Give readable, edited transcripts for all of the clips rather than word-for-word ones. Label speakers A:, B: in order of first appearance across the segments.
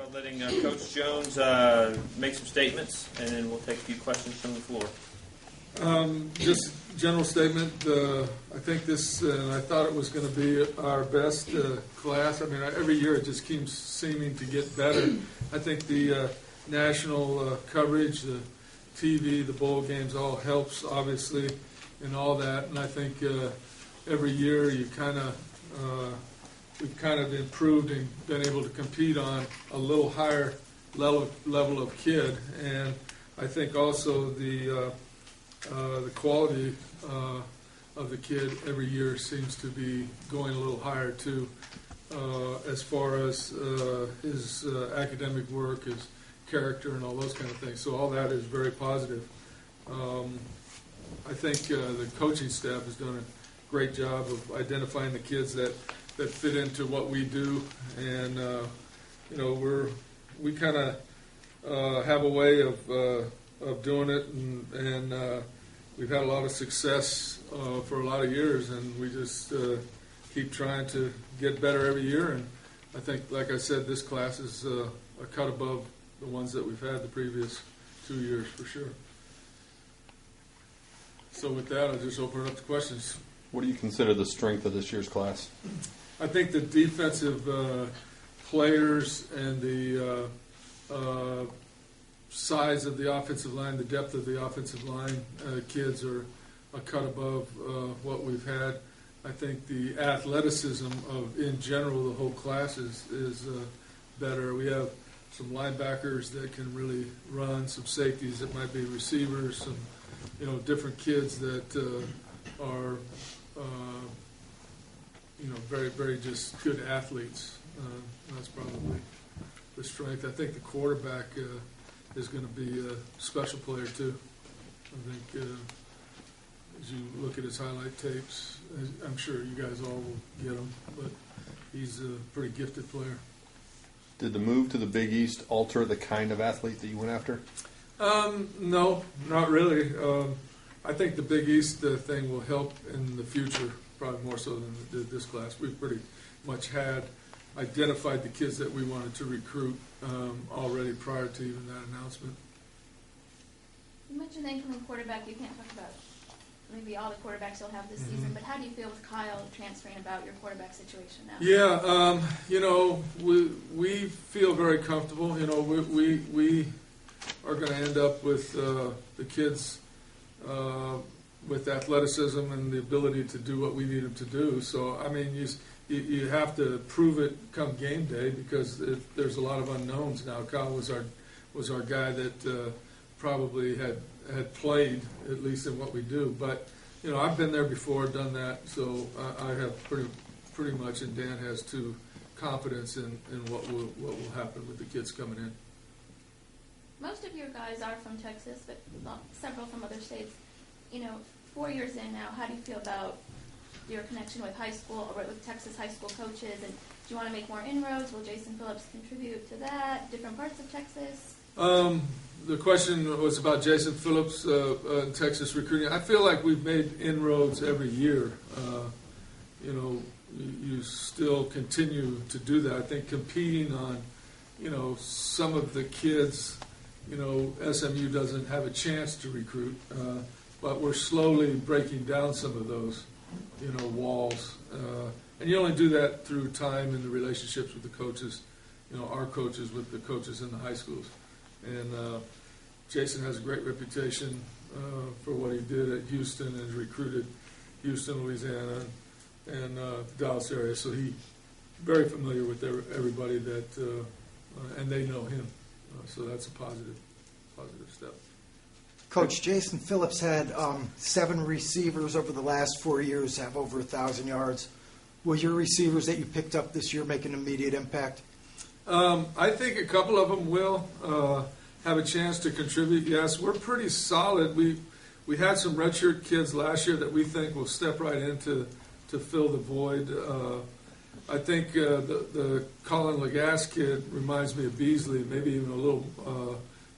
A: by letting Coach Jones make some statements, and then we'll take a few questions from the floor.
B: Just general statement. I think this, and I thought it was going to be our best class. I mean, every year it just keeps seeming to get better. I think the national coverage, the TV, the bowl games all helps, obviously, in all that. And I think every year we've kind of improved and been able to compete on a little higher level of kid. And I think also the quality of the kid every year seems to be going a little higher too, as far as his academic work, his character, and all those kind of things. So all that is very positive. I think the coaching staff has done a great job of identifying the kids that fit into what we do, and we kind of have a way of doing it, and we've had a lot of success for a lot of years, and we just keep trying to get better every year. And I think, like I said, this class is a cut above the ones that we've had the previous 2 years for sure. So with that, I'll just open it up to questions.
C: What do you consider the strength of this year's class?
B: I think the defensive players and the size of the offensive line, the depth of the offensive line, kids are a cut above what we've had. I think the athleticism of, in general, the whole class is better. We have some linebackers that can really run, some safeties that might be receivers, some different kids that are very, very just good athletes. That's probably the strength. I think the quarterback is going to be a special player too. I think as you look at his highlight tapes, I'm sure you guys all will get him, but he's a pretty gifted player.
C: Did the move to the Big East alter the kind of athlete that you went after?
B: No, not really. I think the Big East thing will help in the future, probably more so than it did this class. We've pretty much had identified the kids that we wanted to recruit already prior to even that announcement.
D: You mentioned the incoming quarterback. You can't talk about maybe all the quarterbacks you'll have this season, but how do you feel with Kyle transferring about your quarterback situation now?
B: Yeah, we feel very comfortable. We are going to end up with the kids with athleticism and the ability to do what we need them to do. So, I mean, you have to prove it come game day because there's a lot of unknowns now. Kyle was our guy that probably had played, at least in what we do. But, I've been there before, done that, so I have pretty much, and Dan has too, confidence in what will happen with the kids coming in.
D: Most of your guys are from Texas, but several from other states. 4 years in now, how do you feel about your connection with high school or with Texas high school coaches? And do you want to make more inroads? Will Jason Phillips contribute to that? Different parts of Texas?
B: The question was about Jason Phillips in Texas recruiting. I feel like we've made inroads every year. You still continue to do that. I think competing on, some of the kids, SMU doesn't have a chance to recruit, but we're slowly breaking down some of those, walls. And you only do that through time and the relationships with the coaches, our coaches with the coaches in the high schools. And Jason has a great reputation for what he did at Houston and has recruited Houston, Louisiana, and Dallas area. So he's very familiar with everybody that, and they know him. So that's a positive step.
E: Coach, Jason Phillips had 7 receivers over the last 4 years have over 1,000 yards. Will your receivers that you picked up this year make an immediate impact?
B: I think a couple of them will have a chance to contribute. Yes, we're pretty solid. We had some redshirt kids last year that we think will step right in to fill the void. I think the Colin Lagasse kid reminds me of Beasley, maybe even a little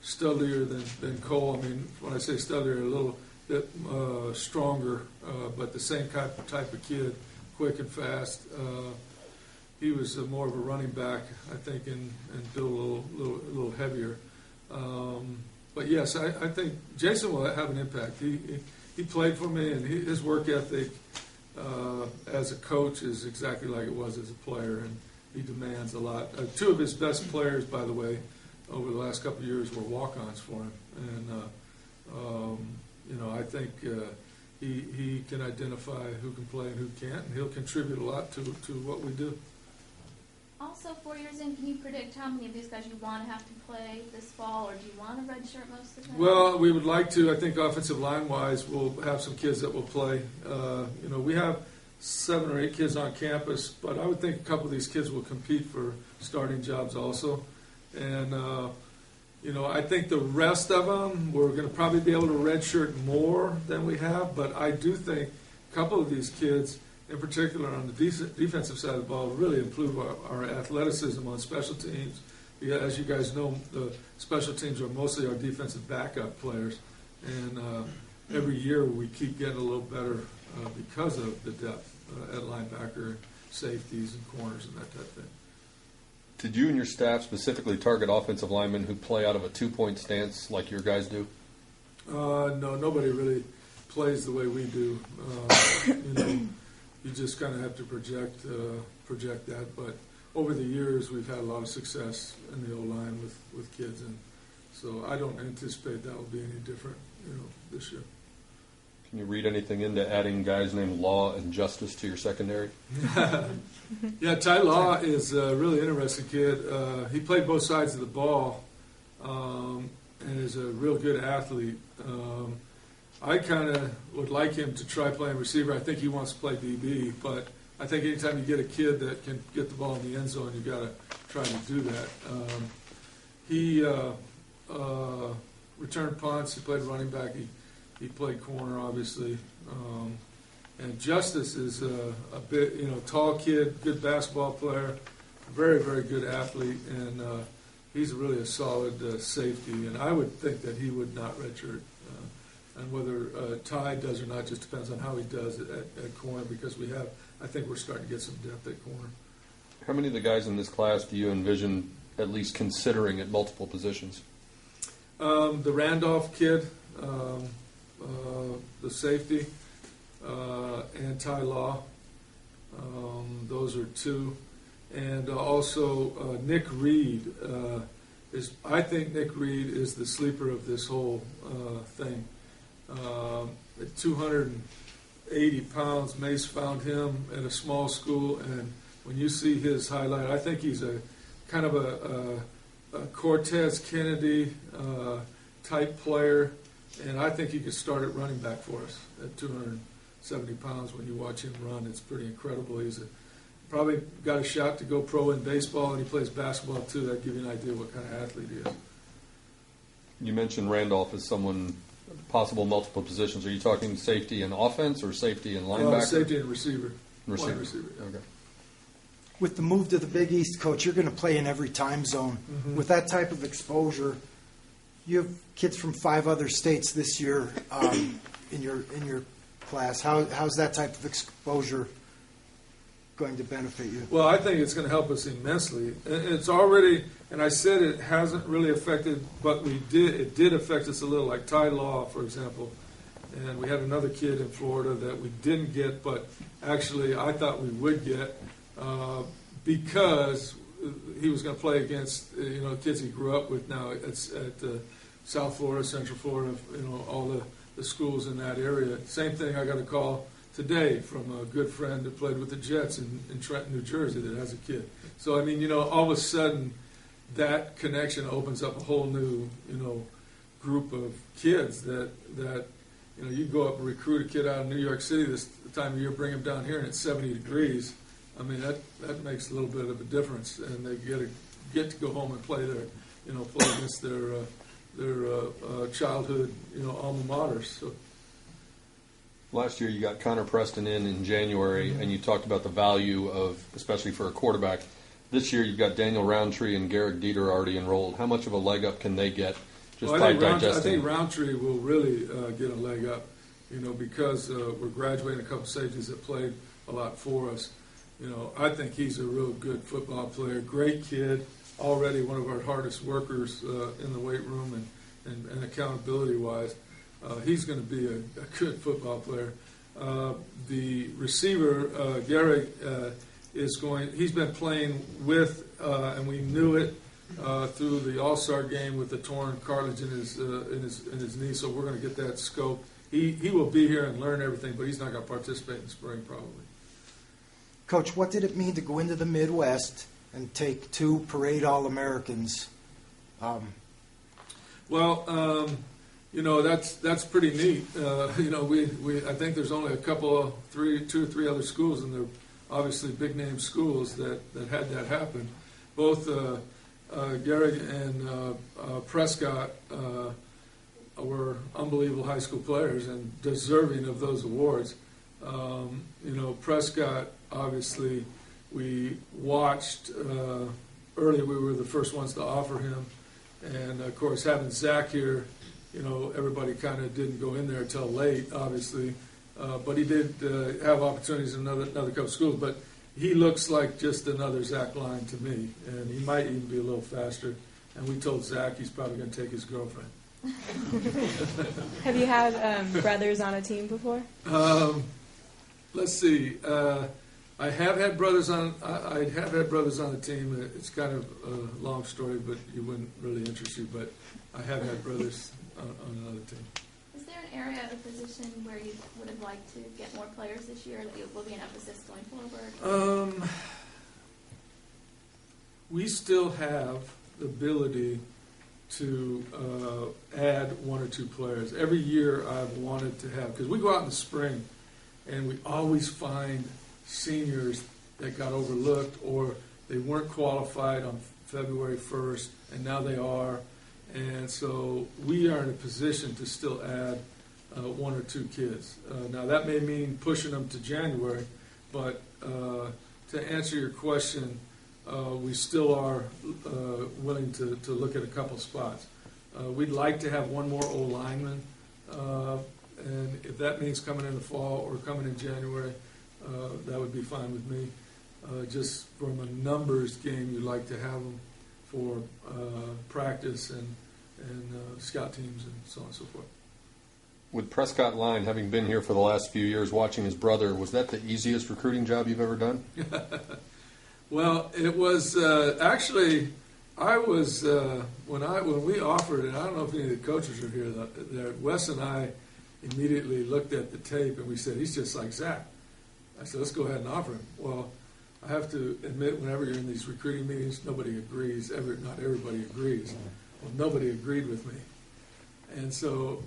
B: studlier than Cole. I mean, when I say studlier, a little bit stronger, but the same type of kid, quick and fast. he was more of a running back, I think, and built a little heavier. But yes, I think Jason will have an impact. He played for me, and his work ethic as a coach is exactly like it was as a player, and he demands a lot. Two of his best players, by the way, over the last couple of years were walk-ons for him, and I think he can identify who can play and who can't, and he'll contribute a lot to what we do.
D: Also, 4 years in, can you predict how many of these guys you want to have to play this fall, or do you want to redshirt most of the time?
B: Well, we would like to. I think offensive line-wise, we'll have some kids that will play. We have 7 or 8 kids on campus, but I would think a couple of these kids will compete for starting jobs also. And, I think the rest of them, we're going to probably be able to redshirt more than we have, but I do think a couple of these kids, in particular on the defensive side of the ball, really improve our athleticism on special teams. As you guys know, the special teams are mostly our defensive backup players, and every year we keep getting a little better because of the depth at linebacker, safeties, and corners and that type of thing.
C: Did you and your staff specifically target offensive linemen who play out of a 2-point stance like your guys do?
B: No, nobody really plays the way we do. You just kind of have to project that. But over the years, we've had a lot of success in the O-line with kids, and so I don't anticipate that will be any different, this year.
C: Can you read anything into adding guys named Law and Justice to your secondary?
B: Yeah, Ty Law is a really interesting kid. He played both sides of the ball and is a real good athlete. I kind of would like him to try playing receiver. I think he wants to play DB, but I think anytime you get a kid that can get the ball in the end zone, you've got to try to do that. He returned punts. He played running back. He played corner, obviously. And Justice is a bit, tall kid, good basketball player, very, very good athlete, and he's really a solid safety. And I would think that he would not redshirt. And whether Ty does or not just depends on how he does it at corner, because I think we're starting to get some depth at corner.
C: How many of the guys in this class do you envision at least considering at multiple positions?
B: The Randolph kid, the safety, and Ty Law. Those are 2. And also Nick Reed. I think Nick Reed is the sleeper of this whole thing. At 280 pounds, Mace found him at a small school, and when you see his highlight, I think he's a kind of a Cortez Kennedy type player, and I think he could start at running back for us at 270 pounds. When you watch him run, it's pretty incredible. He's probably got a shot to go pro in baseball, and he plays basketball too. That'd give you an idea what kind of athlete he is.
C: You mentioned Randolph as someone possible multiple positions. Are you talking safety and offense or safety and linebacker?
B: Safety and receiver.
C: Receiver.
B: Wide receiver.
C: Okay.
E: With the move to the Big East, Coach, you're going to play in every time zone.
B: Mm-hmm.
E: With that type of exposure, you have kids from 5 other states this year in your class. How's that type of exposure going to benefit you?
B: Well, I think it's going to help us immensely. It's already, and I said it hasn't really affected, but it did affect us a little, like Ty Law, for example. And we had another kid in Florida that we didn't get, but actually I thought we would get because he was going to play against kids he grew up with now at South Florida, Central Florida, all the schools in that area. Same thing, I got a call today from a good friend that played with the Jets in Trenton, New Jersey, that has a kid. So, I mean, all of a sudden, that connection opens up a whole new, group of kids that you go up and recruit a kid out of New York City this time of year, bring him down here, and it's 70 degrees. I mean, that makes a little bit of a difference, and they get to go home and play play against their childhood, alma maters. So.
C: Last year, you got Connor Preston in January, and you talked about the value of, especially for a quarterback. This year, you've got Daniel Roundtree and Garrett Dieter already enrolled. How much of a leg up can they get just by digesting?
B: I think Roundtree will really get a leg up, because we're graduating a couple safeties that played a lot for us. I think he's a real good football player, great kid, already one of our hardest workers in the weight room and accountability-wise. He's going to be a good football player. The receiver, Gary, he's been playing with, and we knew it through the All-Star game with the torn cartilage in his knee, so we're going to get that scoped. He will be here and learn everything, but he's not going to participate in spring probably.
E: Coach, what did it mean to go into the Midwest and take 2 parade All-Americans?
B: That's pretty neat. I think there's only two or three other schools, and they're obviously big name schools that had that happen. Both Gary and Prescott were unbelievable high school players and deserving of those awards. Prescott, obviously, we watched early. We were the first ones to offer him, and of course, having Zach here, everybody kind of didn't go in there until late, obviously. But he did have opportunities in another couple schools. But he looks like just another Zach Line to me, and he might even be a little faster. And we told Zach he's probably going to take his girlfriend.
F: Have you had brothers on a team before?
B: Let's see. I have had brothers on. I have had brothers on the team. It's kind of a long story, but it wouldn't really interest you. But I have had brothers on another team.
D: Is there an area of position where you would have liked to get more players this year that will be an emphasis going forward?
B: We still have the ability to add 1 or 2 players. Every year I've wanted to have, because we go out in the spring and we always find seniors that got overlooked or they weren't qualified on February 1st and now they are. And so we are in a position to still add 1 or 2 kids. Now that may mean pushing them to January, but to answer your question, we still are willing to look at a couple spots. We'd like to have 1 more O-lineman, and if that means coming in the fall or coming in January, that would be fine with me. Just from a numbers game, you'd like to have them for practice and scout teams and so on and so forth.
C: With Prescott Line, having been here for the last few years, watching his brother, was that the easiest recruiting job you've ever done?
B: Well, it was actually. I was when we offered it. I don't know if any of the coaches are here. There, Wes and I immediately looked at the tape and we said he's just like Zach. I said let's go ahead and offer him. Well, I have to admit, whenever you're in these recruiting meetings, nobody agrees. Not everybody agrees. Well, nobody agreed with me. And so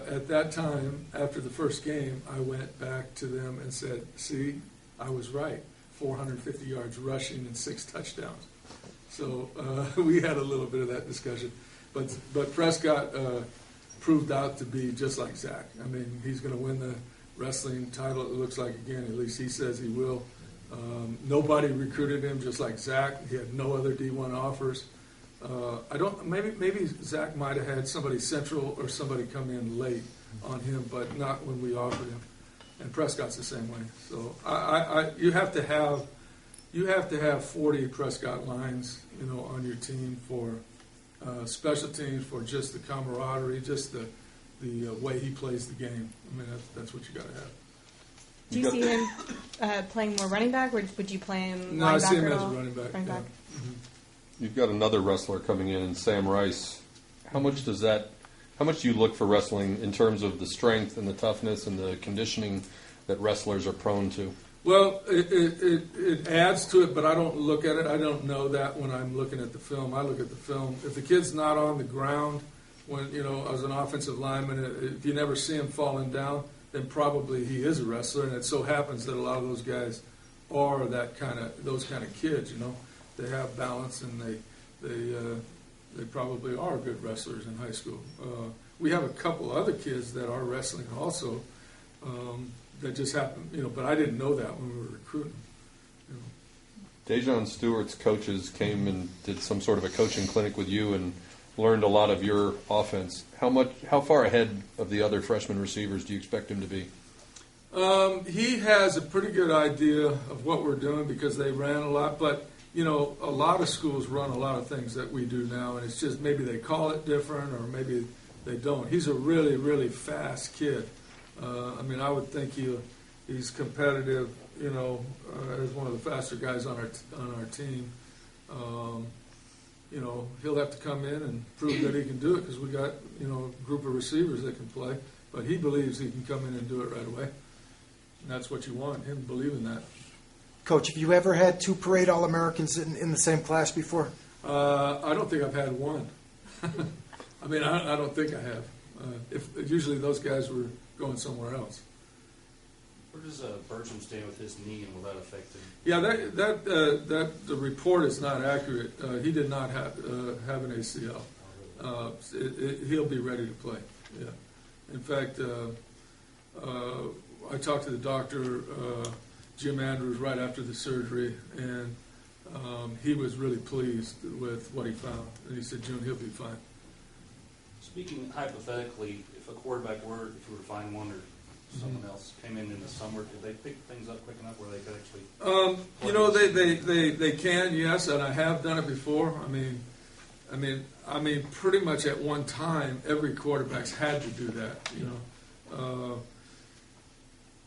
B: at that time, after the first game, I went back to them and said, see, I was right. 450 yards rushing and 6 touchdowns. So we had a little bit of that discussion. But Prescott proved out to be just like Zach. I mean, he's going to win the wrestling title, it looks like, again. At least he says he will. Nobody recruited him just like Zach. He had no other D1 offers. Maybe Zach might have had somebody central or somebody come in late on him, but not when we offered him. And Prescott's the same way. So you have to have 40 Prescott lines, on your team for special teams, for just the camaraderie, just the way he plays the game. I mean, that's what you got to have.
F: Do you see him playing more running back, or would you play him
B: No,
F: linebacker
B: I see him
F: at
B: as a
F: all?
B: running back.
F: Running
B: Yeah.
F: back.
B: Mm-hmm.
C: You've got another wrestler coming in, Sam Rice. How much do you look for wrestling in terms of the strength and the toughness and the conditioning that wrestlers are prone to? Well,
B: it adds to it, but I don't look at it. I don't know that when I'm looking at the film. I look at the film. If the kid's not on the ground, when as an offensive lineman, if you never see him falling down, then probably he is a wrestler. And it so happens that a lot of those guys are those kind of kids. They have balance and they probably are good wrestlers in high school. We have a couple other kids that are wrestling also. That just happened, but I didn't know that when we were recruiting.
C: Dejon Stewart's coaches came and did some sort of a coaching clinic with you and learned a lot of your offense. How far ahead of the other freshman receivers do you expect him to be?
B: He has a pretty good idea of what we're doing because they ran a lot, but you know, a lot of schools run a lot of things that we do now, and it's just maybe they call it different or maybe they don't. He's a really, really fast kid. I mean, I would think he's competitive, you know, as one of the faster guys on our team. You know, he'll have to come in and prove that he can do it because we got, you know, a group of receivers that can play. But he believes he can come in and do it right away. And that's what you want, him believing that.
E: Coach, have you ever had two parade All-Americans in the same class before?
B: I don't think I've had one. I mean, I don't think I have. Usually those guys were going somewhere else.
G: Where does Bertram stand with his knee, and will that affect him?
B: Yeah, the report is not accurate. He did not have an ACL. He'll be ready to play. Yeah. In fact, I talked to the doctor, Jim Andrews, right after the surgery, and he was really pleased with what he found. And he said, "June, he'll be fine."
G: Speaking hypothetically, if a quarterback if you were to find one or someone else came in the summer, could they pick things up quick enough where they could actually?
B: You know, they can, yes, and I have done it before. I mean, pretty much at one time, every quarterback's had to do that.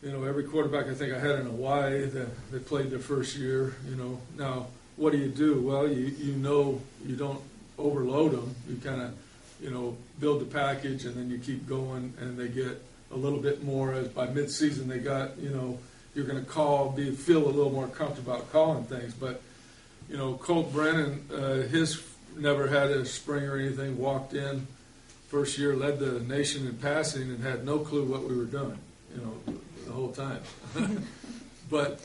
B: You know, every quarterback I think I had in Hawaii that played their first year. You know, now what do? Well, you know, you don't overload them. You kind of, you know, build the package, and then you keep going, and they get a little bit more as by mid-season they got, you know, you're going to feel a little more comfortable about calling things. But, you know, Colt Brennan, his never had a spring or anything, walked in first year, led the nation in passing and had no clue what we were doing, you know, the whole time. But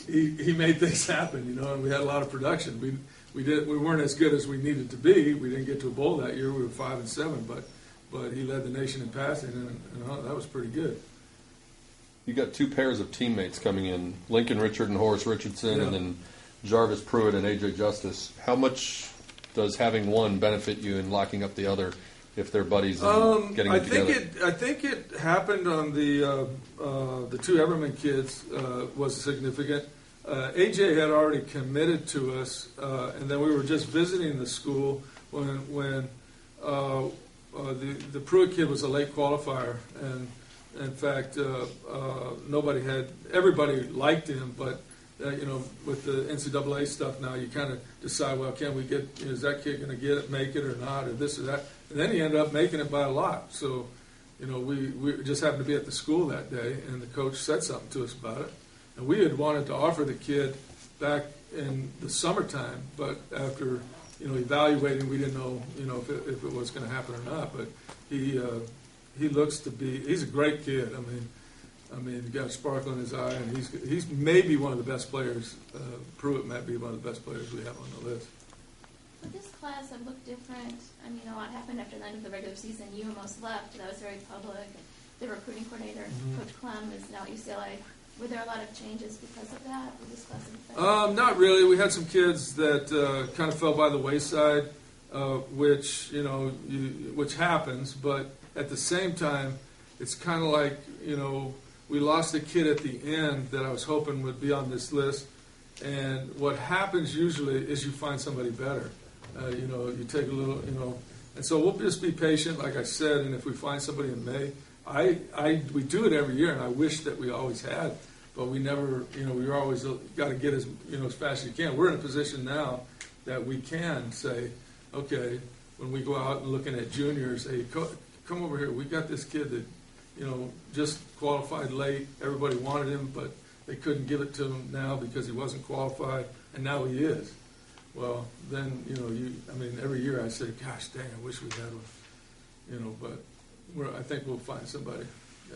B: he made things happen, you know, and we had a lot of production. We weren't as good as we needed to be. We didn't get to a bowl that year. We were 5-7, but he led the nation in passing, and that was pretty good.
C: You got two pairs of teammates coming in, Lincoln Richard and Horace Richardson,
B: Yeah.
C: and then Jarvis Pruitt and A.J. Justice. How much does having one benefit you in locking up the other if they're buddies and getting them together?
B: I think it happened on the two Everman kids was significant. A.J. had already committed to us, and then we were just visiting the school when the Pruitt kid was a late qualifier, and in fact, everybody liked him, but you know, with the NCAA stuff now, you kind of decide, well, can we get? Is that kid going to make it or not, or this or that? And then he ended up making it by a lot. So, you know, we just happened to be at the school that day, and the coach said something to us about it, and we had wanted to offer the kid back in the summertime, but after, you know, evaluating, we didn't know, you know, if it was going to happen or not. But he looks to be. He's a great kid. I mean, he got a sparkle in his eye, and he's maybe one of the best players. Pruitt might be one of the best players we have on the list.
D: But this class had looked different. I mean, a lot happened after the end of the regular season. You almost left. That was very public. The recruiting coordinator, Coach Clem, is now at UCLA. Were there a lot of changes because of that? Was this class
B: Not really. We had some kids that kind of fell by the wayside, which which happens. But at the same time, it's kind of like, you know, we lost a kid at the end that I was hoping would be on this list. And what happens usually is you find somebody better. You know, you take a little, you know, and so we'll just be patient, like I said. And if we find somebody in May, we do it every year, and I wish that we always had, but we never, you know, we always got to get as fast as you can. We're in a position now that we can say, okay, when we go out and looking at juniors, hey, come over here. We got this kid that, you know, just qualified late. Everybody wanted him, but they couldn't give it to him now because he wasn't qualified, and now he is. Well, then, you know, every year I say, gosh, dang, I wish we had one, you know, but I think we'll find somebody. Yeah.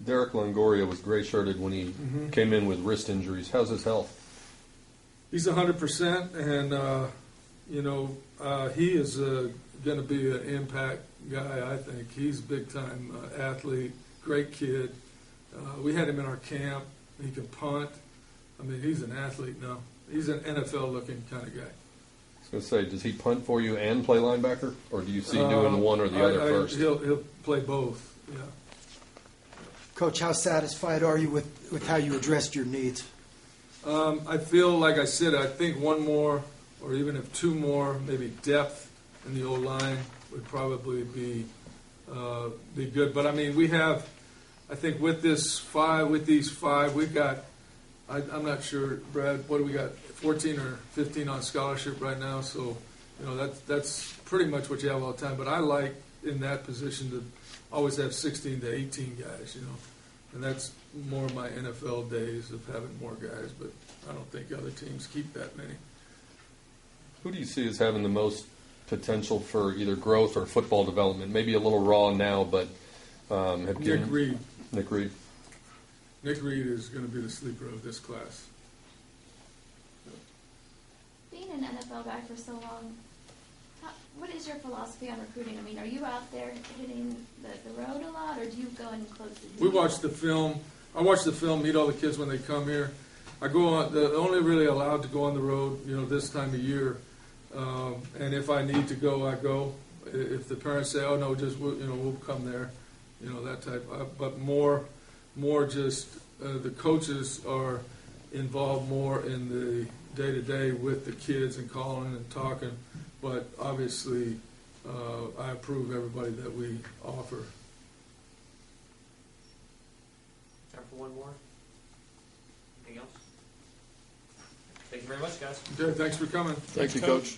C: Derek Longoria was gray-shirted when he came in with wrist injuries. How's his health?
B: He's 100%, and, you know, he is going to be an impact guy, I think. He's a big-time athlete, great kid. We had him in our camp. He can punt. I mean, he's an athlete now. He's an NFL-looking kind of guy.
C: I was going to say, does he punt for you and play linebacker, or do you see doing one or the other first?
B: He'll play both, yeah.
E: Coach, how satisfied are you with how you addressed your needs?
B: I feel, like I said, I think one more, or even if two more, maybe depth in the O-line would probably be good. But I mean, we have, I think with these five, we've got, I'm not sure, Brad, what do we got, 14 or 15 on scholarship right now? So, you know, that's pretty much what you have all the time. But I like in that position to always have 16 to 18 guys, you know. And that's more my NFL days of having more guys, but I don't think other teams keep that many.
C: Who do you see as having the most potential for either growth or football development? Maybe a little raw now, but
B: Nick Reed.
C: Nick Reed.
B: Nick Reed is going to be the sleeper of this class.
D: Being an NFL guy for so long, what is your philosophy on recruiting? I mean, are you out there hitting the road a lot, or do you go and close the
B: We
D: deal?
B: watch the film. I watch the film, meet all the kids when they come here. I go on, only really allowed to go on the road, you know, this time of year. And if I need to go, I go. If the parents say, "Oh no, just we'll come there," you know, that type. But more just the coaches are involved more in the day-to-day with the kids and calling and talking. But obviously, I approve everybody that we offer.
A: Time for one more? Anything else? Thank you very much, guys.
B: Okay, thanks for coming.
C: Thank you, Coach.